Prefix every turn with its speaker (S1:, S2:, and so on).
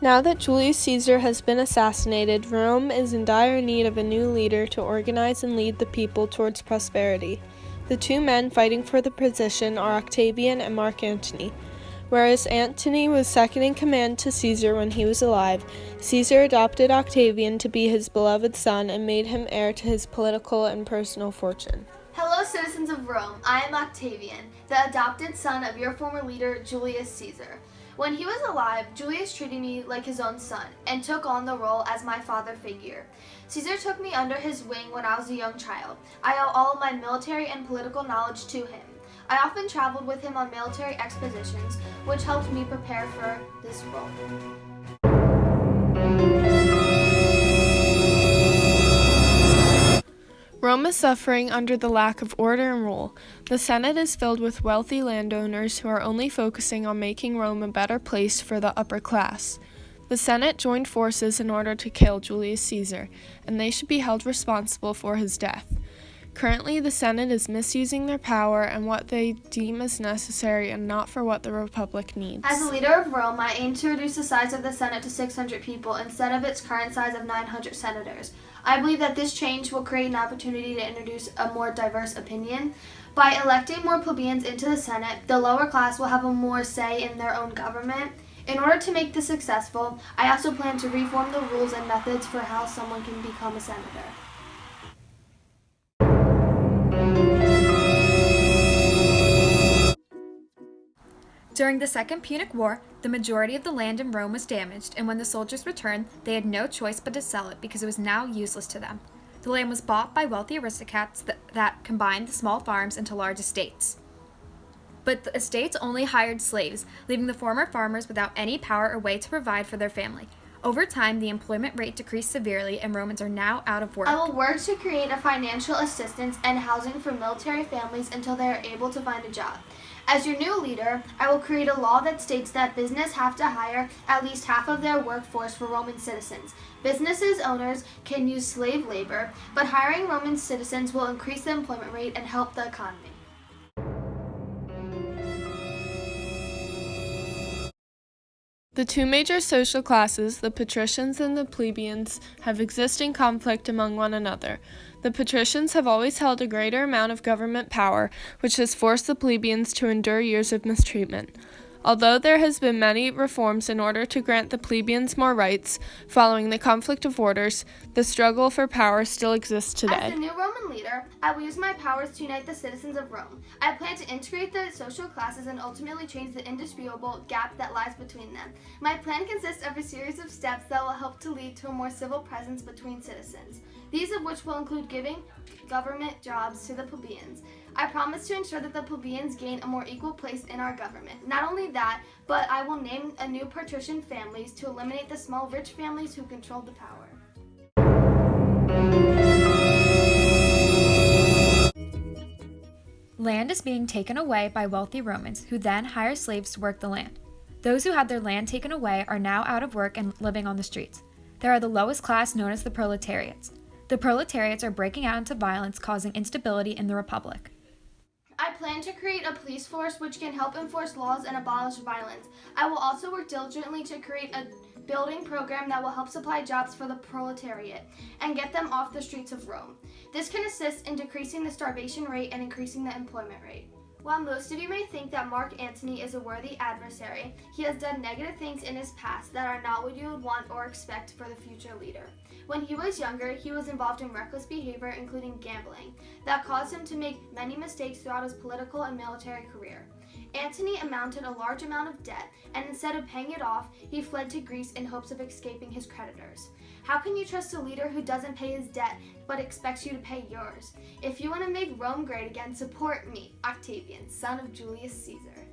S1: Now that Julius Caesar has been assassinated, Rome is in dire need of a new leader to organize and lead the people towards prosperity. The two men fighting for the position are Octavian and Mark Antony. Whereas Antony was second in command to Caesar when he was alive, Caesar adopted Octavian to be his beloved son and made him heir to his political and personal fortune.
S2: Hello, citizens of Rome. I am Octavian, the adopted son of your former leader, Julius Caesar. When he was alive, Julius treated me like his own son and took on the role as my father figure. Caesar took me under his wing when I was a young child. I owe all of my military and political knowledge to him. I often traveled with him on military expeditions, which helped me prepare for this role.
S1: Rome is suffering under the lack of order and rule. The Senate is filled with wealthy landowners who are only focusing on making Rome a better place for the upper class. The Senate joined forces in order to kill Julius Caesar, and they should be held responsible for his death. Currently, the Senate is misusing their power and what they deem as necessary and not for what the Republic needs.
S2: As a leader of Rome, I aim to reduce the size of the Senate to 600 people instead of its current size of 900 senators. I believe that this change will create an opportunity to introduce a more diverse opinion. By electing more plebeians into the Senate, the lower class will have a more say in their own government. In order to make this successful, I also plan to reform the rules and methods for how someone can become a senator.
S3: During the Second Punic War, the majority of the land in Rome was damaged, and when the soldiers returned, they had no choice but to sell it because it was now useless to them. The land was bought by wealthy aristocrats that combined the small farms into large estates. But the estates only hired slaves, leaving the former farmers without any power or way to provide for their family. Over time, the employment rate decreased severely, and Romans are now out of work.
S2: I will work to create a financial assistance and housing for military families until they are able to find a job. As your new leader, I will create a law that states that business have to hire at least half of their workforce for Roman citizens. Businesses owners can use slave labor, but hiring Roman citizens will increase the employment rate and help the economy.
S1: The two major social classes, the patricians and the plebeians, have existing conflict among one another. The patricians have always held a greater amount of government power, which has forced the plebeians to endure years of mistreatment. Although there has been many reforms in order to grant the plebeians more rights, following the conflict of orders, the struggle for power still exists today.
S2: As the new Roman leader, I will use my powers to unite the citizens of Rome. I plan to integrate the social classes and ultimately change the indisputable gap that lies between them. My plan consists of a series of steps that will help to lead to a more civil presence between citizens, these of which will include giving government jobs to the plebeians. I promise to ensure that the plebeians gain a more equal place in our government. Not only that, but I will name a new patrician families to eliminate the small rich families who control the power.
S3: Land is being taken away by wealthy Romans, who then hire slaves to work the land. Those who had their land taken away are now out of work and living on the streets. There are the lowest class known as the proletariats. The proletariats are breaking out into violence, causing instability in the Republic.
S2: I plan to create a police force which can help enforce laws and abolish violence. I will also work diligently to create a building program that will help supply jobs for the proletariat and get them off the streets of Rome. This can assist in decreasing the starvation rate and increasing the employment rate. While most of you may think that Mark Antony is a worthy adversary, he has done negative things in his past that are not what you would want or expect for the future leader. When he was younger, he was involved in reckless behavior, including gambling, that caused him to make many mistakes throughout his political and military career. Antony amounted a large amount of debt, and instead of paying it off, he fled to Greece in hopes of escaping his creditors. How can you trust a leader who doesn't pay his debt but expects you to pay yours? If you want to make Rome great again, support me, Octavian, son of Julius Caesar.